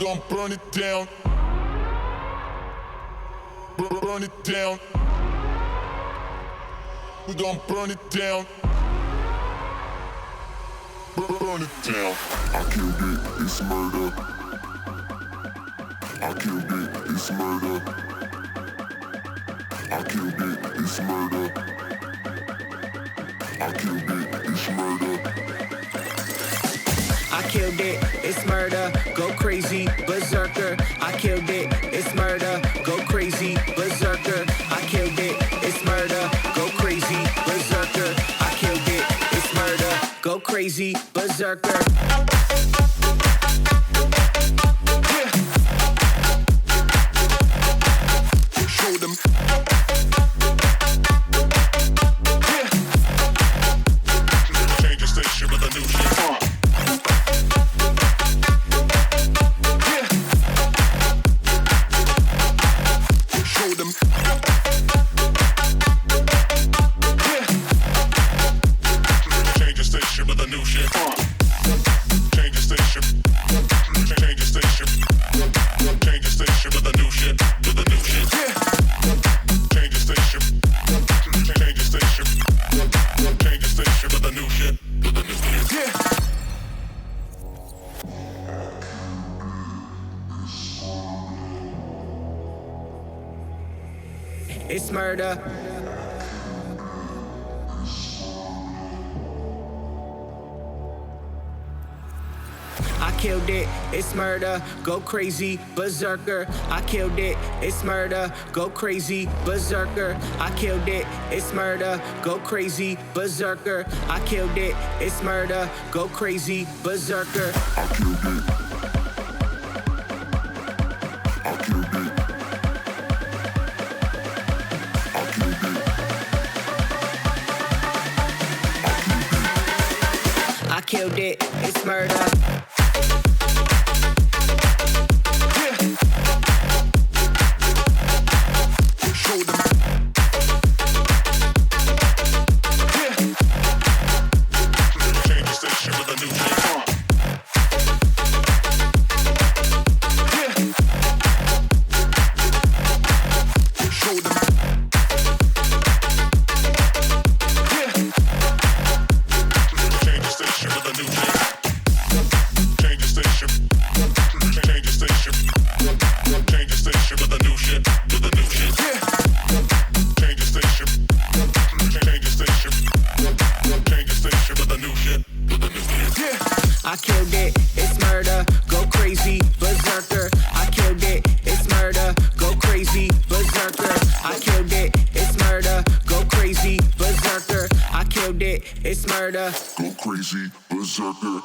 gon' burn it down. Burn it down. We gon' burn it down. Burn it down. I killed it, it's murder. I killed it, it's murder. I killed it, it's murder. I killed it, it's murder. I killed it, it's murder, go crazy, berserker. I killed it, it's murder, go crazy, berserker. I killed it, it's murder, go crazy, berserker. I killed it, it's murder, go crazy, berserker. Show them. Change the station with a new shit. Show them. Change the station with a new shit. Change the station. Change the station. Change the station with a new shit. With a new shit. Change the station. Change the station. Change the station with a new shit. With a new shit. It's murder. I killed it, it's murder, go crazy, berserker. I killed it, it's murder, go crazy, berserker. I killed it, it's murder, go crazy, berserker. I killed it, it's murder, go crazy, berserker. I killed it. I killed it. I killed it. I killed it, it's murder. Show them. Change the station with a new shit. Show them. Change the station with a new shit. Change the station. Change the station. Change the station with a new shit. With a new shit. Change the station. Change the station. Change the station with a new shit. With a new shit. I killed it, it's murder, go crazy, berserker. I killed it, it's murder, go crazy, berserker. I killed it, it's murder, go crazy, berserker. I killed it, it's murder. Go crazy, berserker.